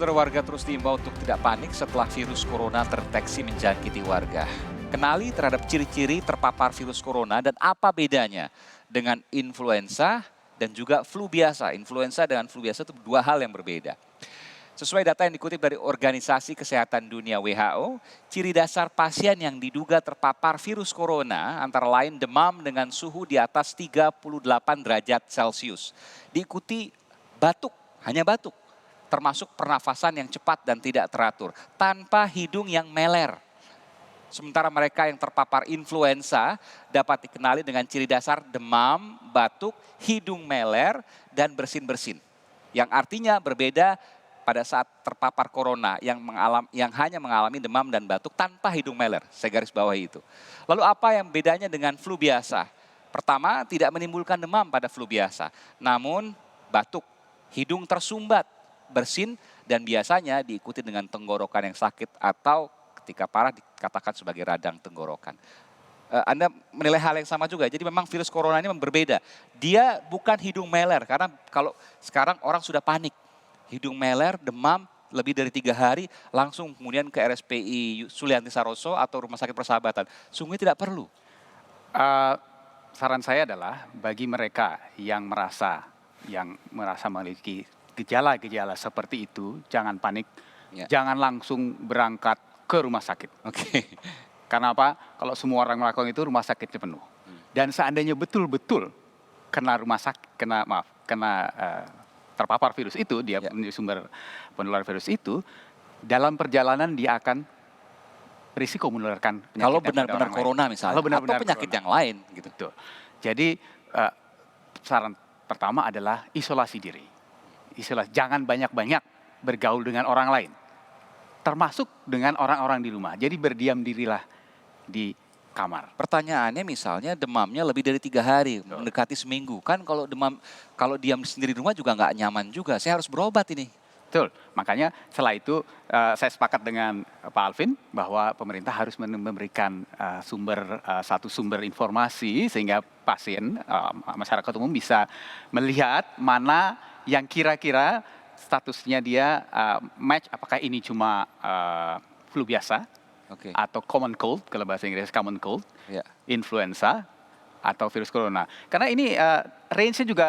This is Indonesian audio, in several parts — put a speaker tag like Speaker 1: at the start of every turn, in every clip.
Speaker 1: Saudara warga terus diimbau untuk tidak panik setelah virus corona terdeteksi menjangkiti warga. Kenali terhadap ciri-ciri terpapar virus corona dan apa bedanya dengan influenza dan juga flu biasa. Influenza dengan flu biasa itu dua hal yang berbeda. Sesuai data yang dikutip dari Organisasi Kesehatan Dunia WHO, ciri dasar pasien yang diduga terpapar virus corona antara lain demam dengan suhu di atas 38 derajat Celcius. Diikuti batuk, hanya batuk, termasuk pernafasan yang cepat dan tidak teratur, tanpa hidung yang meler. Sementara mereka yang terpapar influenza dapat dikenali dengan ciri dasar demam, batuk, hidung meler, dan bersin-bersin. Yang artinya berbeda pada saat terpapar corona yang hanya mengalami demam dan batuk tanpa hidung meler. Saya garis bawahi itu. Lalu apa yang bedanya dengan flu biasa? Pertama, tidak menimbulkan demam pada flu biasa, namun batuk, hidung tersumbat, bersin, dan biasanya diikuti dengan tenggorokan yang sakit atau ketika parah dikatakan sebagai radang tenggorokan. Anda menilai hal yang sama juga. Jadi memang virus corona ini berbeda. Dia bukan hidung meler, karena kalau sekarang orang sudah panik. Hidung meler, demam, lebih dari 3 hari, langsung kemudian ke RSPI Sulianti Saroso atau Rumah Sakit Persahabatan. Sungguhnya tidak perlu.
Speaker 2: Saran saya adalah bagi mereka yang merasa memiliki gejala-gejala seperti itu, jangan panik, jangan langsung berangkat ke rumah sakit.
Speaker 1: Oke.
Speaker 2: Karena apa? Kalau semua orang melakukan itu, rumah sakitnya penuh. Dan seandainya betul-betul terpapar virus itu, dia menjadi sumber penularan virus itu, dalam perjalanan dia akan risiko menularkan penyakit.
Speaker 1: Kalau benar-benar corona misalnya, atau penyakit yang lain. Gitu.
Speaker 2: Betul. Jadi saran pertama adalah isolasi diri. Jangan banyak-banyak bergaul dengan orang lain. Termasuk dengan orang-orang di rumah. Jadi berdiam dirilah di kamar.
Speaker 1: Pertanyaannya misalnya demamnya lebih dari 3 hari, mendekati seminggu. Kan kalau diam sendiri di rumah juga nggak nyaman juga. Saya harus berobat ini.
Speaker 2: Betul, makanya setelah itu saya sepakat dengan Pak Alvin bahwa pemerintah harus memberikan satu sumber informasi sehingga pasien, masyarakat umum bisa melihat mana yang kira-kira statusnya dia match, apakah ini cuma flu biasa, atau common cold, kalau bahasa Inggris common cold, influenza, atau virus corona. Karena ini range-nya juga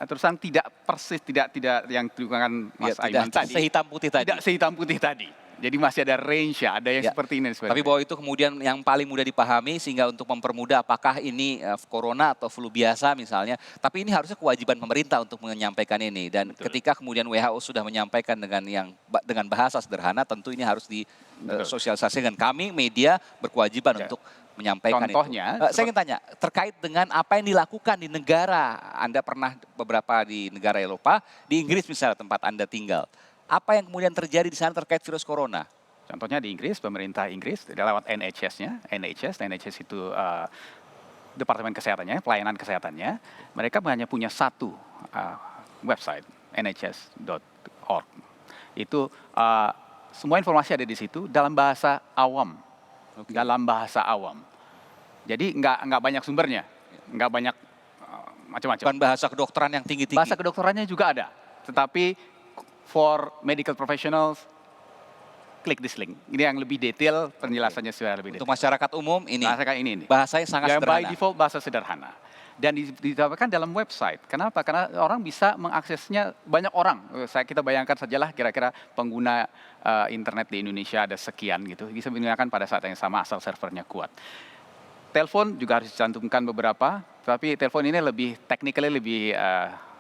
Speaker 2: terus terang tidak persis, tidak yang digunakan Mas Aiman tadi.
Speaker 1: Sehitam putih tadi.
Speaker 2: Tidak sehitam putih tadi. Jadi masih ada range-nya, ada yang seperti ini.
Speaker 1: Tapi bahwa itu kemudian yang paling mudah dipahami sehingga untuk mempermudah apakah ini corona atau flu biasa misalnya. Tapi ini harusnya kewajiban pemerintah untuk menyampaikan ini. Dan ketika kemudian WHO sudah menyampaikan dengan bahasa sederhana, tentu ini harus disosialisasikan. Kami media berkewajiban untuk menyampaikan
Speaker 2: contohnya,
Speaker 1: itu. Saya ingin tanya, terkait dengan apa yang dilakukan di negara, Anda pernah beberapa di negara Eropa, di Inggris misalnya tempat Anda tinggal. Apa yang kemudian terjadi di sana terkait virus corona?
Speaker 2: Contohnya di Inggris, pemerintah Inggris lewat NHS-nya, NHS itu Departemen Kesehatannya, pelayanan kesehatannya, mereka hanya punya satu website, nhs.org. Itu semua informasi ada di situ dalam bahasa awam. Dalam bahasa awam. Jadi nggak banyak sumbernya, nggak banyak macam-macam.
Speaker 1: Bukan bahasa kedokteran yang tinggi-tinggi.
Speaker 2: Bahasa kedokterannya juga ada, tetapi for medical professionals, klik this link. Ini yang lebih detail, penjelasannya sudah lebih detail.
Speaker 1: Untuk masyarakat umum ini, bahasanya sangat sederhana.
Speaker 2: By default bahasa sederhana. Dan ditawarkan dalam website. Kenapa? Karena orang bisa mengaksesnya, banyak orang. Kita bayangkan sajalah kira-kira pengguna internet di Indonesia ada sekian gitu. Bisa menggunakan pada saat yang sama asal servernya kuat. Telepon juga harus dicantumkan beberapa. Tapi telepon ini technically lebih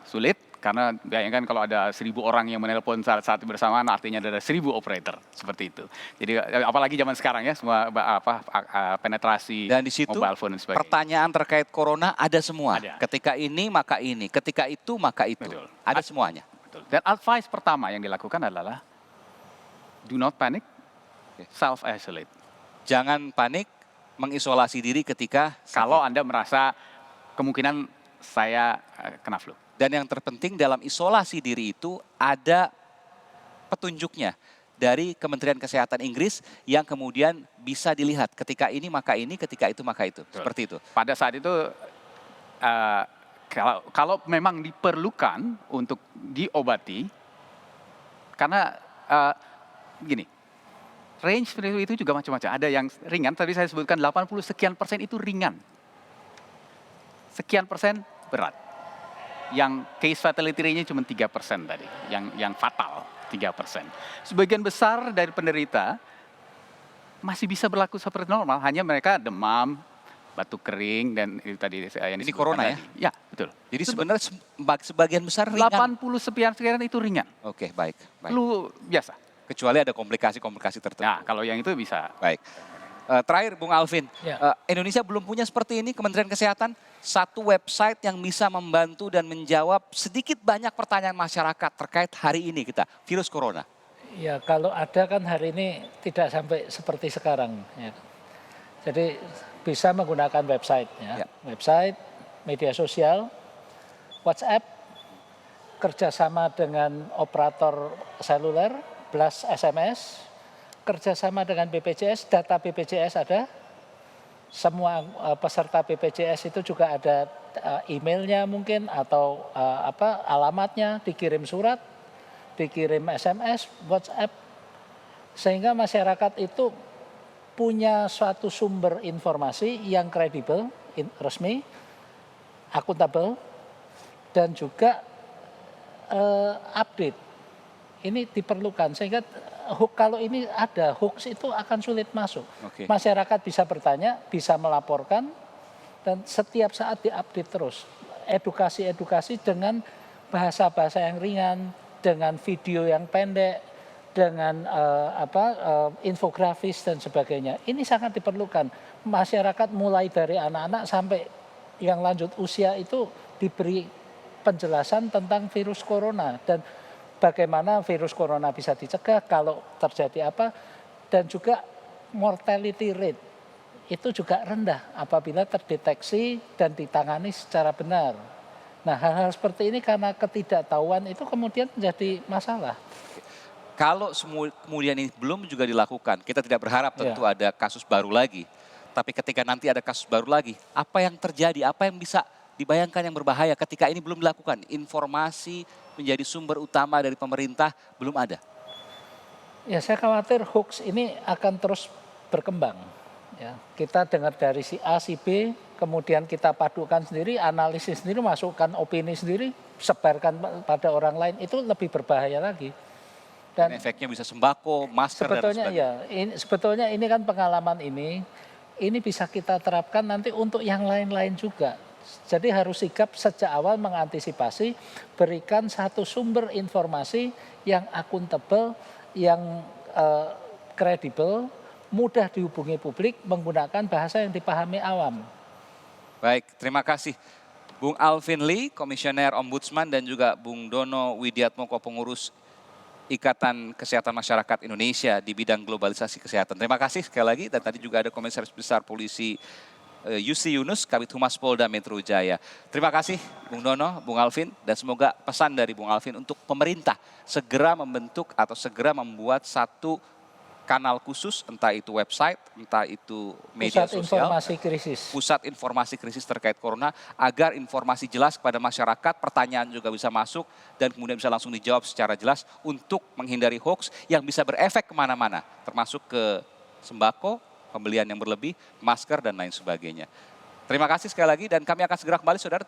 Speaker 2: sulit. Karena bayangkan kalau ada 1.000 orang yang menelpon saat bersamaan, artinya ada 1.000 operator seperti itu. Jadi apalagi zaman sekarang ya, semua penetrasi
Speaker 1: dan di situ,
Speaker 2: mobile phone dan sebagainya.
Speaker 1: Pertanyaan terkait corona ada semua.
Speaker 2: Ada.
Speaker 1: Ketika ini maka ini, ketika itu maka itu.
Speaker 2: Betul.
Speaker 1: Ada semuanya.
Speaker 2: Betul. Dan advice pertama yang dilakukan adalah do not panic, self-isolate.
Speaker 1: Jangan panik, mengisolasi diri ketika sakit.
Speaker 2: Kalau Anda merasa kemungkinan saya kena flu.
Speaker 1: Dan yang terpenting dalam isolasi diri itu ada petunjuknya dari Kementerian Kesehatan Inggris yang kemudian bisa dilihat ketika ini maka ini, ketika itu maka itu.
Speaker 2: Betul.
Speaker 1: Seperti itu.
Speaker 2: Pada saat itu kalau memang diperlukan untuk diobati, karena Gini, range perilaku itu juga macam-macam. Ada yang ringan, tadi saya sebutkan 80 sekian% itu ringan. Sekian persen berat. Yang case fatality rate-nya cuma 3% tadi, yang fatal 3%. Sebagian besar dari penderita masih bisa berlaku seperti normal, hanya mereka demam, batuk kering, dan itu tadi yang
Speaker 1: Ini
Speaker 2: disebutkan
Speaker 1: corona ya?
Speaker 2: tadi. Ya, betul.
Speaker 1: Jadi sebenarnya sebagian besar ringan.
Speaker 2: 80 sekian itu ringan,
Speaker 1: Oke, baik.
Speaker 2: flu biasa.
Speaker 1: Kecuali ada komplikasi-komplikasi tertentu.
Speaker 2: Nah, kalau yang itu bisa.
Speaker 1: Baik. Terakhir Bung Alvin,
Speaker 3: Ya.
Speaker 1: Indonesia belum punya seperti ini, Kementerian Kesehatan, satu website yang bisa membantu dan menjawab sedikit banyak pertanyaan masyarakat terkait hari ini kita, virus corona.
Speaker 3: Ya kalau ada kan hari ini tidak sampai seperti sekarang. Ya. Jadi bisa menggunakan website,
Speaker 1: Ya.
Speaker 3: website, media sosial, WhatsApp, kerjasama dengan operator seluler, plus SMS, kerjasama dengan BPJS, data BPJS ada, semua peserta BPJS itu juga ada emailnya mungkin atau alamatnya, dikirim surat, dikirim SMS, WhatsApp, sehingga masyarakat itu punya suatu sumber informasi yang kredibel, resmi, akuntabel, dan juga update. Ini diperlukan sehingga kalau ini ada hoax itu akan sulit masuk.
Speaker 1: Oke.
Speaker 3: Masyarakat bisa bertanya, bisa melaporkan, dan setiap saat diupdate terus. Edukasi-edukasi dengan bahasa-bahasa yang ringan, dengan video yang pendek, dengan infografis dan sebagainya. Ini sangat diperlukan. Masyarakat mulai dari anak-anak sampai yang lanjut usia itu diberi penjelasan tentang virus corona dan bagaimana virus corona bisa dicegah kalau terjadi apa, dan juga mortality rate itu juga rendah apabila terdeteksi dan ditangani secara benar. Nah, hal-hal seperti ini karena ketidaktahuan itu kemudian menjadi masalah.
Speaker 1: Kalau kemudian ini belum juga dilakukan, kita tidak berharap tentu ada kasus baru lagi. Tapi ketika nanti ada kasus baru lagi, apa yang terjadi, apa yang bisa dibayangkan yang berbahaya ketika ini belum dilakukan? Informasi menjadi sumber utama dari pemerintah belum ada.
Speaker 3: Ya, saya khawatir hoax ini akan terus berkembang. Ya, kita dengar dari si A, si B, kemudian kita padukan sendiri, analisis sendiri, masukkan opini sendiri, sebarkan pada orang lain, itu lebih berbahaya lagi.
Speaker 1: Dan efeknya bisa sembako, masker,
Speaker 3: sebetulnya
Speaker 1: dan sebagainya.
Speaker 3: ya, sebetulnya ini kan pengalaman ini bisa kita terapkan nanti untuk yang lain-lain juga. Jadi harus sigap sejak awal mengantisipasi, berikan satu sumber informasi yang akuntabel, yang kredibel, mudah dihubungi publik, menggunakan bahasa yang dipahami awam.
Speaker 1: Baik, terima kasih. Bung Alvin Lee, Komisioner Ombudsman, dan juga Bung Dono Widiatmoko, pengurus Ikatan Kesehatan Masyarakat Indonesia di bidang globalisasi kesehatan. Terima kasih sekali lagi, dan tadi juga ada Komisaris Besar Polisi Yusri Yunus, Kabid Humas Polda Metro Jaya. Terima kasih Bung Dono, Bung Alvin, dan semoga pesan dari Bung Alvin untuk pemerintah segera membentuk atau segera membuat satu kanal khusus, entah itu website, entah itu media
Speaker 3: Pusat
Speaker 1: sosial,
Speaker 3: informasi krisis.
Speaker 1: pusat informasi krisis terkait corona, agar informasi jelas kepada masyarakat, pertanyaan juga bisa masuk, dan kemudian bisa langsung dijawab secara jelas untuk menghindari hoax yang bisa berefek kemana-mana, termasuk ke sembako, pembelian yang berlebih, masker, dan lain sebagainya. Terima kasih sekali lagi, dan kami akan segera kembali, saudara.